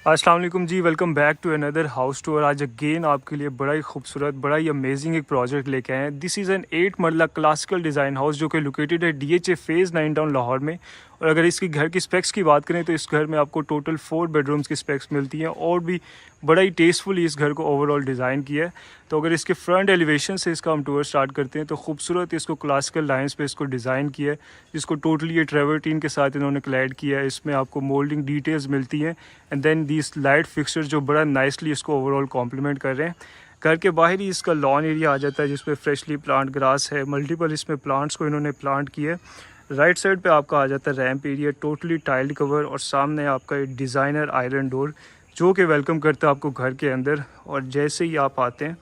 अस्सलाम वालेकुम जी, welcome back to another house tour. आज अगेन आपके लिए बड़ा ही खूबसूरत, बड़ा ही अमेजिंग एक प्रोजेक्ट लेके आए हैं। दिस इज़ एन 8 मरला क्लासिकल डिज़ाइन हाउस जो कि लोकेटेड है DHA फेज़ 9 टाउन लाहौर में। और अगर इसकी घर की स्पेक्स की बात करें तो इस घर में आपको टोटल 4 बेडरूम्स की स्पेक्स मिलती हैं और भी बड़ा ही टेस्टफुली इस घर को ओवरऑल डिज़ाइन किया है। तो अगर इसके फ्रंट एलिवेशन से इसका हम टूर स्टार्ट करते हैं तो खूबसूरत इसको क्लासिकल लाइन्स पे इसको डिज़ाइन किया है, जिसको टोटली ये ट्रेवर्टीन के साथ इन्होंने क्लैड किया है। इसमें आपको मोल्डिंग डिटेल्स मिलती हैं and then these light fixture जो बड़ा नाइसली इसको ओवरऑल कॉम्प्लीमेंट कर रहे हैं। घर के बाहर ही इसका लॉन एरिया आ जाता है जिसमें फ्रेशली प्लांट ग्रास है, मल्टीपल इसमें प्लांट्स को इन्होंने प्लांट किया है। राइट साइड पे आपका आ जाता है ramp area, totally tiled cover, और सामने आपका एक डिज़ाइनर आयरन डोर जो कि वेलकम करता है आपको घर के अंदर। और जैसे ही आप आते हैं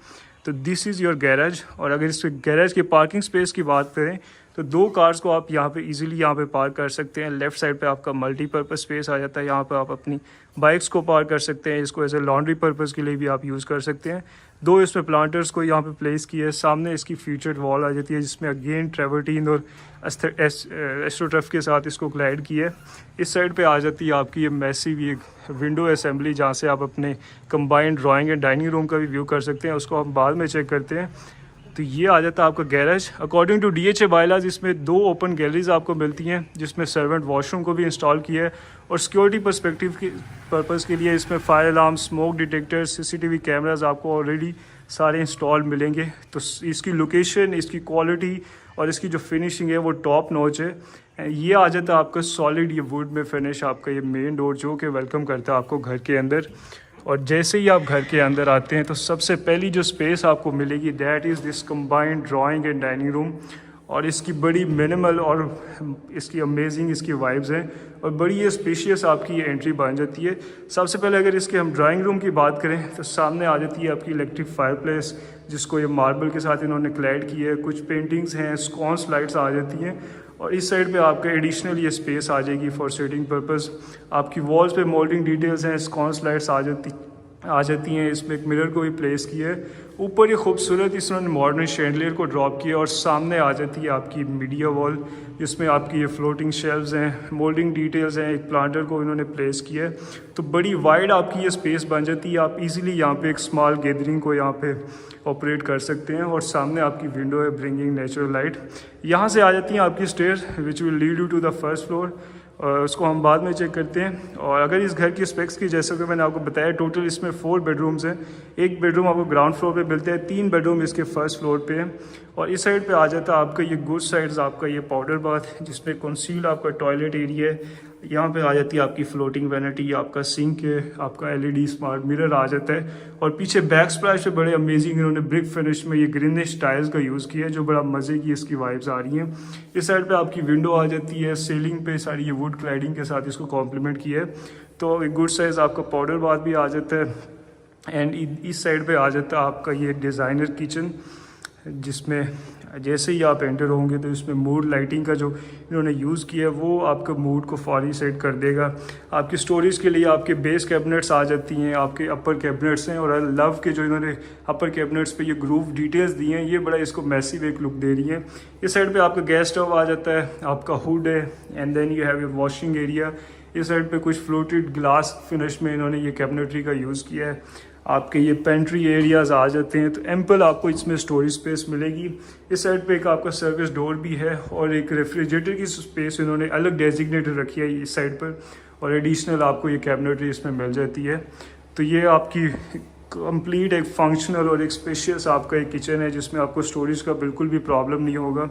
तो दिस इज़ योर गैराज। और अगर इस गैराज की पार्किंग स्पेस की बात करें तो 2 कार्स को आप यहाँ पे इजीली यहाँ पे पार्क कर सकते हैं। लेफ़्ट साइड पे आपका मल्टीपर्पज़ स्पेस आ जाता है, यहाँ पे आप अपनी बाइक्स को पार्क कर सकते हैं। इसको एज ए लॉन्ड्री पर्पज़ के लिए भी आप यूज़ कर सकते हैं। 2 इसमें प्लांटर्स को यहाँ पे प्लेस किया है। सामने इसकी फीचर्ड वॉल आ जाती है जिसमें अगेन ट्रेवर्टीन और एस्ट्रोटर्फ के साथ इसको क्लाइड किया है। इस साइड पे आ जाती है आपकी ये मैसिव ये विंडो असेंबली जहाँ से आप अपने combined drawing and dining room का भी व्यू कर सकते हैं। उसको हम बाद में चेक करते हैं। तो ये आ जाता है आपका गैरेज। अकॉर्डिंग टू DHA बायलाज इसमें 2 ओपन गैलरीज आपको मिलती हैं जिसमें सर्वेंट वॉशरूम को भी इंस्टॉल किया है। और सिक्योरिटी पर्सपेक्टिव की पर्पज़ के लिए इसमें fire alarm, smoke detector, CCTV cameras आपको ऑलरेडी सारे इंस्टॉल मिलेंगे। तो इसकी लोकेशन, इसकी क्वालिटी और इसकी जो फिनिशिंग है वो टॉप नॉच है। ये आ जाता है आपका सॉलिड ये वुड में फिनिश आपका ये मेन डोर जो कि वेलकम करता है आपको घर के अंदर। और जैसे ही आप घर के अंदर आते हैं तो सबसे पहली जो स्पेस आपको मिलेगी that is this combined drawing and dining room. और इसकी बड़ी मिनिमल और इसकी अमेजिंग इसकी वाइब्स हैं और बड़ी ये स्पेशियस आपकी ये एंट्री बन जाती है। सबसे पहले अगर इसके हम ड्राइंग रूम की बात करें तो सामने आ जाती है आपकी इलेक्ट्रिक फायरप्लेस जिसको ये मार्बल के साथ इन्होंने क्लैड किया है। कुछ पेंटिंग्स हैं, स्कॉन्स लाइट्स आ जाती हैं। और इस साइड पे आपका एडिशनल ये स्पेस आ जाएगी फॉर सेटिंग पर्पस। आपकी वॉल्स पे मोल्डिंग डिटेल्स हैं, स्कॉन्स लाइट्स आ जाती हैं। इसमें एक मिरर को भी प्लेस किया है। ऊपर ये खूबसूरत इसमें मॉडर्न शैंडलियर को ड्रॉप किया और सामने आ जाती है आपकी मीडिया वॉल जिसमें आपकी ये फ्लोटिंग शेल्व्स हैं, मोल्डिंग डिटेल्स हैं, एक प्लांटर को इन्होंने प्लेस किया है। तो बड़ी वाइड आपकी ये स्पेस बन जाती है। आप इजीली यहाँ पे एक स्मॉल गैदरिंग को यहाँ पे ऑपरेट कर सकते हैं। और सामने आपकी विंडो है ब्रिंगिंग नेचुरल लाइट। यहाँ से आ जाती हैं आपकी stairs which will lead you to the first floor. उसको हम बाद में चेक करते हैं। और अगर इस घर की स्पेक्स की जैसे कि मैंने आपको बताया टोटल इसमें 4 बेडरूम्स हैं। एक बेडरूम आपको ग्राउंड फ्लोर पे मिलते हैं, 3 बेडरूम इसके फर्स्ट फ्लोर पे हैं। और इस साइड पे आ जाता है आपका ये गुड साइड्स आपका ये पाउडर बाथ जिसमें कंसील्ड आपका टॉयलेट एरिया है। यहाँ पे आ जाती है आपकी फ्लोटिंग वैनिटी, आपका सिंक है, आपका LED स्मार्ट मिरर आ जाता है। और पीछे बैक स्प्लैश पे बड़े अमेजिंग इन्होंने ब्रिक फिनिश में ये ग्रीनिश टाइल्स का यूज़ किया है जो बड़ा मज़े की इसकी वाइब्स आ रही हैं। इस साइड पे आपकी विंडो आ जाती है, सीलिंग पे सारी ये वुड क्लैडिंग के साथ इसको कॉम्प्लीमेंट किया है। तो एक गुड साइज़ आपका पाउडर बाथ भी आ जाता है। एंड इस साइड पे आ जाता है आपका ये डिज़ाइनर किचन जिसमें जैसे ही आप एंटर होंगे तो इसमें मूड लाइटिंग का जो इन्होंने यूज़ किया है वो आपका मूड को फौरी सेट कर देगा। आपकी स्टोरेज के लिए आपके बेस कैबिनेट्स आ जाती हैं, आपके अपर कैबिनेट्स हैं। और लव के जो इन्होंने अपर कैबिनेट्स पे ये ग्रूव डिटेल्स दी हैं ये बड़ा इसको मैसिव एक लुक दे रही है। इस साइड पे आपका गैस स्टव आ जाता है, आपका हुड है and then you have a washing area. इस साइड पे कुछ फ्लोटेड ग्लास फिनिश में इन्होंने ये कैबिनेटरी का यूज़ किया है। आपके ये पेंट्री एरियाज आ जाते हैं तो एम्पल आपको इसमें स्टोरेज स्पेस मिलेगी। इस साइड पे एक आपका सर्विस डोर भी है और एक रेफ्रिजरेटर की स्पेस इन्होंने अलग डेजिग्नेटेड रखी है इस साइड पर। और एडिशनल आपको ये कैबिनेटरी इसमें मिल जाती है। तो ये आपकी कंप्लीट एक फंक्शनल और एक स्पेशियस आपका एक किचन है जिसमें आपको स्टोरेज का बिल्कुल भी प्रॉब्लम नहीं होगा।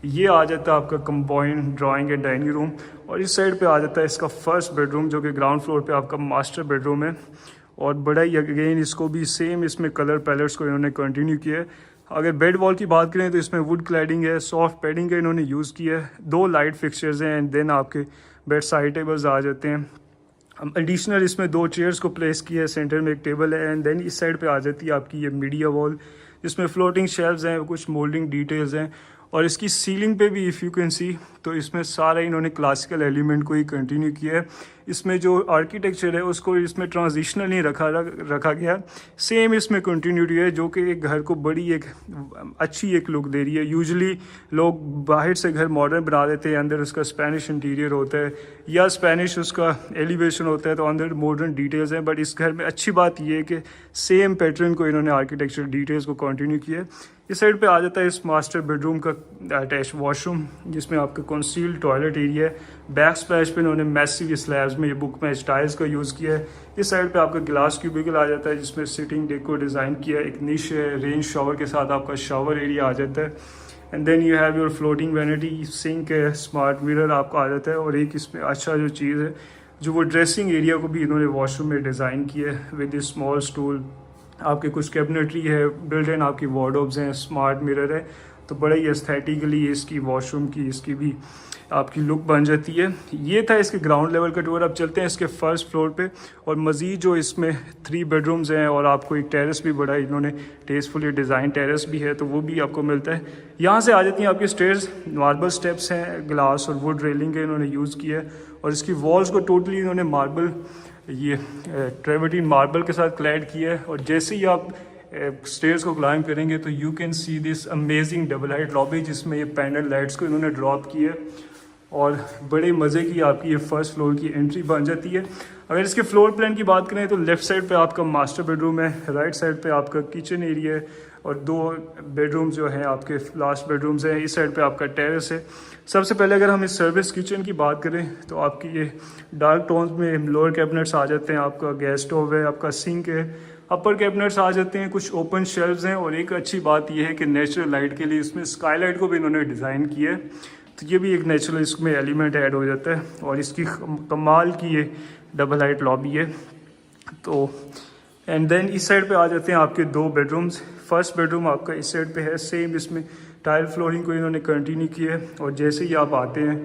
ये आ जाता है आपका combined drawing and dining room. और इस साइड पे आ जाता है इसका फर्स्ट बेडरूम जो कि ग्राउंड फ्लोर पे आपका मास्टर बेडरूम है। और बड़ा ही अगेन इसको भी सेम इसमें कलर पैलेट्स को इन्होंने कंटिन्यू किया है। अगर बेड वॉल की बात करें तो इसमें वुड क्लैडिंग है, सॉफ्ट पैडिंग का इन्होंने यूज़ किया है। 2 लाइट फिक्सचर्स हैं एंड देन आपके बेड साइड टेबल्स आ जाते हैं। एडिशनल इसमें 2 चेयर्स को प्लेस किया है, सेंटर में एक टेबल है एंड देन इस साइड पे आ जाती है आपकी ये मीडिया वॉल जिसमें फ्लोटिंग शेल्व्स हैं, कुछ मोल्डिंग डिटेल्स हैं। और इसकी सीलिंग पे भी इफ़ यू कैन सी तो इसमें सारा इन्होंने क्लासिकल एलिमेंट को ही कंटिन्यू किया है। इसमें जो आर्किटेक्चर है उसको इसमें ट्रांजिशनल नहीं रखा गया, सेम इसमें कंटिन्यूटी है, जो कि एक घर को बड़ी एक अच्छी एक लुक दे रही है। यूजुअली लोग बाहर से घर मॉडर्न बना देते हैं, अंदर उसका स्पेनिश इंटीरियर होता है या स्पेनिश उसका एलिवेशन होता है, तो अंदर मॉडर्न डिटेल्स हैं। बट इस घर में अच्छी बात यह है कि सेम पैटर्न को इन्होंने आर्किटेक्चर डिटेल्स को कंटिन्यू किया है। इस साइड पे आ जाता है इस मास्टर बेडरूम का अटैच वॉशरूम, जिसमें आपका कंसील्ड टॉयलेट एरिया है। बैक स्प्लैश पे इन्होंने मैसिव स्लैब्स में ये बुक मैच टाइल्स का यूज़ किया है। इस साइड पे आपका ग्लास क्यूबिकल आ जाता है, जिसमें सिटिंग डेक को डिज़ाइन किया है। एक निश है, रेंज शावर के साथ आपका शावर एरिया आ जाता है। And then you have your floating vanity, sink है, स्मार्ट मिरर आपका आ जाता है। और एक इसमें अच्छा जो चीज़ है, जो वो ड्रेसिंग एरिया को भी इन्होंने वॉशरूम में डिज़ाइन किया है विद स्मॉल स्टूल। आपके कुछ कैबिनेटरी है, बिल्ट इन आपकी वार्डरोब्स हैं, स्मार्ट मिरर है, तो बड़ा ही एस्थेटिकली इसकी वॉशरूम की इसकी भी आपकी लुक बन जाती है। ये था इसके ग्राउंड लेवल का टूर। अब चलते हैं इसके फर्स्ट फ्लोर पे, और मज़ीद जो इसमें 3 बेडरूम्स हैं और आपको एक टेरेस भी बड़ा इन्होंने टेस्टफुली डिज़ाइन टेरेस भी है, तो वो भी आपको मिलता है। यहाँ से आ जाती हैं आपकी स्टेयर्स, मार्बल स्टेप्स हैं, ग्लास और वुड रेलिंग का इन्होंने यूज़ किया है। और इसकी वॉल्स को टोटली इन्होंने मार्बल, ये ट्रेवर्टीन मार्बल के साथ क्लैड किया है। और जैसे ही आप स्टेयर्स को क्लाइम करेंगे तो you can see this amazing double height lobby, जिसमें ये पैनल लाइट्स को इन्होंने ड्रॉप किया है और बड़े मज़े की आपकी ये फर्स्ट फ्लोर की एंट्री बन जाती है। अगर इसके फ्लोर प्लान की बात करें तो लेफ़्ट साइड पे आपका मास्टर बेडरूम है, राइट साइड पे आपका किचन एरिया है, और 2 बेडरूम जो हैं आपके लास्ट बेडरूम्स हैं। इस साइड पे आपका टेरेस है। सबसे पहले अगर हम इस सर्विस किचन की बात करें तो आपकी ये डार्क टोन्स में लोअर कैबिनेट्स आ जाते हैं, आपका गैस स्टोव है, आपका सिंक है, अपर कैबिनेट्स आ जाते हैं, कुछ ओपन शेल्व्स हैं। और एक अच्छी बात यह है कि नेचुरल लाइट के लिए इसमें स्काईलाइट को भी इन्होंने डिज़ाइन किया है, तो ये भी एक नेचुरल इसमें एलिमेंट ऐड हो जाता है। और इसकी कमाल की ये डबल हाइट लॉबी है। तो एंड देन इस साइड पे आ जाते हैं आपके 2 बेडरूम्स। फर्स्ट बेडरूम आपका इस साइड पे है, सेम इसमें टाइल फ्लोरिंग को इन्होंने कंटिन्यू किया है। और जैसे ही आप आते हैं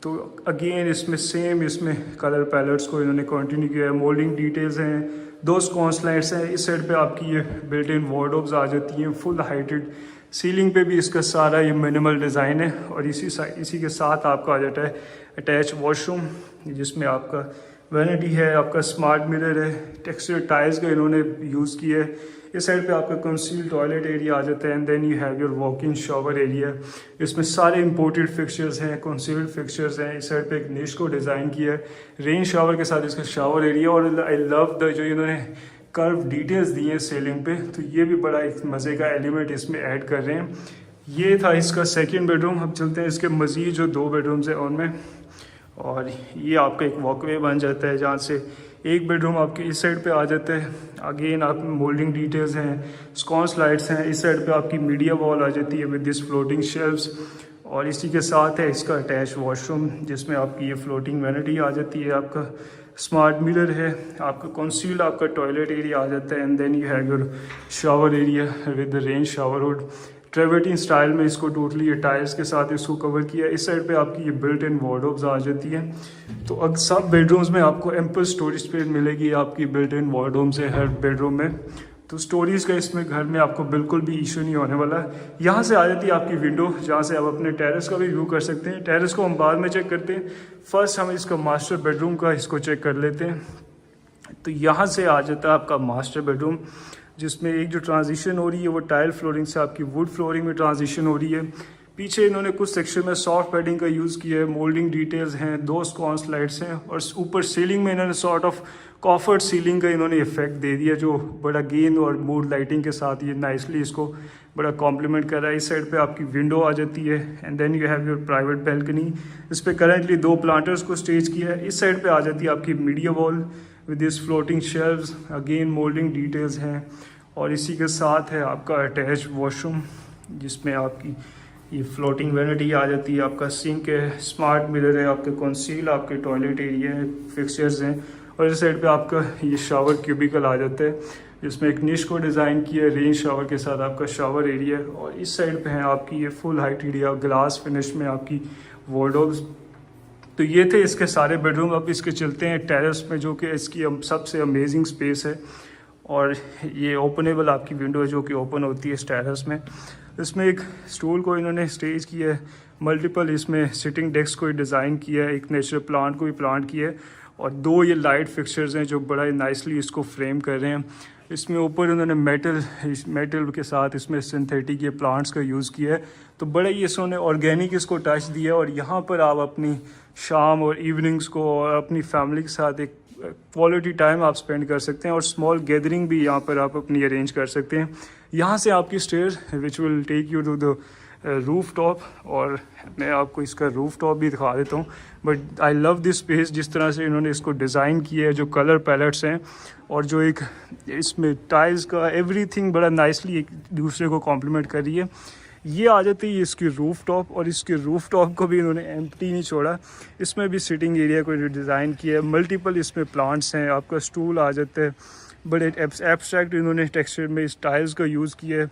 तो अगेन इसमें सेम इसमें कलर पैलेट्स को इन्होंने कंटिन्यू किया है। मोल्डिंग डिटेल्स हैं, 2 स्कॉन्स लाइट्स हैं। इस साइड पे आपकी ये बिल्ट इन वार्डरोब्स आ जाती हैं, फुल हाइटेड। सीलिंग पे भी इसका सारा ये मिनिमल डिज़ाइन है। और इसी के साथ आपका आ जाता है अटैच वॉशरूम, जिसमें आपका वैनिटी है, आपका स्मार्ट मिरर है, टेक्सचर टाइल्स का इन्होंने यूज़ किया है। इस साइड पे आपका कंसील्ड टॉयलेट एरिया आ जाता है। And then you have your walk in shower area, इसमें सारे इंपोर्टेड फिक्सचर्स हैं, कंसील्ड फिक्सचर्स हैं। इस साइड पे एक निश को डिज़ाइन किया है, रेन शावर के साथ इसका शावर एरिया। और आई लव द जो इन्होंने कर्व डिटेल्स दी हैं सीलिंग पे, तो ये भी बड़ा एक मज़े का एलिमेंट इसमें ऐड कर रहे हैं। ये था इसका सेकेंड बेडरूम। अब चलते हैं इसके मज़ीद जो 2 बेडरूम्स हैं उनमें। और ये आपका एक वॉकवे बन जाता है, जहाँ से एक बेडरूम आपके इस साइड पे आ जाता है। अगेन आप मोल्डिंग डिटेल्स हैं, स्कॉन्स लाइट्स हैं। इस साइड पे आपकी मीडिया वॉल आ जाती है विद दिस फ्लोटिंग शेल्व्स। और इसी के साथ है इसका अटैच वॉशरूम, जिसमें आपकी ये फ्लोटिंग वैनिटी आ जाती है, आपका स्मार्ट मिरर है, आपका कंसील्ड आपका टॉयलेट एरिया आ जाता है। And then you have your shower area with the rain shower hood. Travertine style में इसको टोटली ये टाइल्स के साथ इसको कवर किया। इस साइड पे आपकी ये बिल्ट इन वार्डरोब्स आ जाती हैं। तो अब सब बेडरूम्स में आपको एम्पल स्टोरेज स्पेस मिलेगी, आपकी बिल्ट इन वार्डरोब्स है हर बेडरूम में। तो स्टोरेज का इसमें घर में आपको बिल्कुल भी इशू नहीं होने वाला है। यहाँ से आ जाती है आपकी विंडो, जहाँ से आप अपने टेरेस का भी व्यू कर सकते हैं। टेरेस को हम बाद में चेक करते हैं, फर्स्ट हम इसका मास्टर बेडरूम का इसको चेक कर लेते हैं। तो यहाँ से आ जाता है आपका मास्टर बेडरूम, जिसमें एक जो ट्रांजिशन हो रही है वो टाइल फ्लोरिंग से आपकी वुड फ्लोरिंग में ट्रांजिशन हो रही है। पीछे इन्होंने कुछ सेक्शन में सॉफ्ट पैडिंग का यूज़ किया है, मोल्डिंग डिटेल्स हैं, 2 स्कॉन्स लाइट्स हैं। और ऊपर सीलिंग में इन्होंने सॉर्ट ऑफ कॉफर्ड सीलिंग का इन्होंने इफेक्ट दे दिया, जो बड़ा गेंद और मूड लाइटिंग के साथ ये नाइसली इसको बड़ा कॉम्प्लीमेंट कर रहा है। इस साइड पे आपकी विंडो आ जाती है। And then you have your private balcony, इस पर करेंटली 2 प्लांटर्स को स्टेज किया है। इस साइड पे आ जाती है आपकी media wall with this floating shelves, again moulding details हैं। और इसी के साथ है आपका अटैच वॉशरूम, जिसमें आपकी ये फ्लोटिंग वैनिटी आ जाती है, आपका सिंक है, स्मार्ट मिरर है, आपके कंसील आपके टॉयलेट एरिया है, फिक्सचर्स हैं। और इस साइड पे आपका ये शावर क्यूबिकल आ जाता है, जिसमें एक निश को डिज़ाइन किया है, रेन शावर के साथ आपका शावर एरिया। और इस साइड पे है आपकी ये full height area, glass finish में आपकी वार्डरोब्स। तो ये थे इसके सारे बेडरूम। अब इसके चलते हैं टेरेस में, जो कि इसकी सबसे अमेजिंग स्पेस है। और ये ओपनेबल आपकी विंडो है, जो कि ओपन होती है इस टेरेस में। इसमें एक स्टूल को इन्होंने स्टेज किया है, मल्टीपल इसमें सिटिंग डेस्क को डिज़ाइन किया है, एक नेचुरल प्लांट को भी प्लांट किया है। और 2 ये लाइट फिक्सचर्स हैं जो बड़ा ही नाइसली इसको फ्रेम कर रहे हैं। इसमें ऊपर उन्होंने मेटल के साथ इसमें सिंथेटिक ये प्लांट्स का यूज़ किया है, तो बड़ा ही इसने ऑर्गेनिक इसको टच दिया है। और यहाँ पर आप अपनी शाम और इवनिंग्स को और अपनी फैमिली के साथ एक क्वालिटी टाइम आप स्पेंड कर सकते हैं, और स्मॉल गैदरिंग भी यहाँ पर आप अपनी अरेंज कर सकते हैं। यहाँ से आपकी stairs which will take you to the rooftop, और मैं आपको इसका रूफ टॉप भी दिखा देता हूँ। But I love this space, जिस तरह से इन्होंने इसको डिज़ाइन किया है, जो कलर पैलेट्स हैं और जो एक इसमें टाइल्स का एवरीथिंग बड़ा नाइसली एक दूसरे को कॉम्प्लीमेंट कर रही है। ये आ जाती है इसकी रूफ टॉप, और इसके रूफ टॉप को भी इन्होंने एम्प्टी नहीं छोड़ा, इसमें भी सिटिंग एरिया को डिज़ाइन किया है। मल्टीपल इसमें प्लांट्स हैं, आपका स्टूल आ जाता है, बड़े एब्स्ट्रैक्ट इन्होंने टेक्सचर में इस टाइल्स का यूज़ किया है।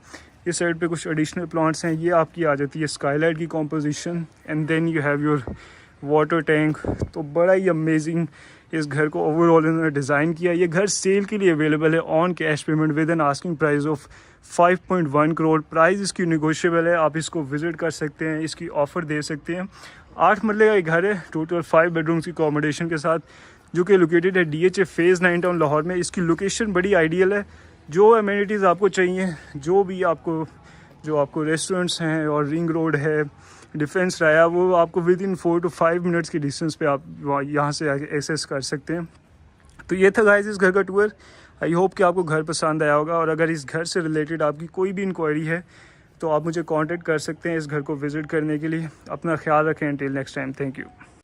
इस साइड पे कुछ एडिशनल प्लांट्स हैं। ये आपकी आ जाती है स्काईलाइट की composition, and then you have your water tank. तो बड़ा ही अमेजिंग इस घर को ओवरऑल इन्होंने डिज़ाइन किया। ये घर सेल के लिए अवेलेबल है on cash payment with an asking price of 5.1 crore. Price इसकी नेगोशिएबल है, आप इसको विजिट कर सकते हैं, इसकी ऑफ़र दे सकते हैं। 8 मरले का एक घर है, टोटल 5 बेडरूम्स की अकोमोडेशन के साथ, जो कि लोकेटेड है DHA फेज़ 9 टाउन लाहौर में। इसकी लोकेशन बड़ी आइडियल है। जो अमेनिटीज़ आपको चाहिए, जो आपको रेस्टोरेंट्स हैं और रिंग रोड है, डिफेंस राया, वो आपको विद इन 4 to 5 मिनट्स की डिस्टेंस पे आप यहाँ से एक्सेस कर सकते हैं। तो ये था गाइस इस घर का टूर। आई होप कि आपको घर पसंद आया होगा, और अगर इस घर से रिलेटेड आपकी कोई भी इंक्वायरी है तो आप मुझे कांटेक्ट कर सकते हैं इस घर को विज़िट करने के लिए। अपना ख्याल रखें। Till next time, thank you.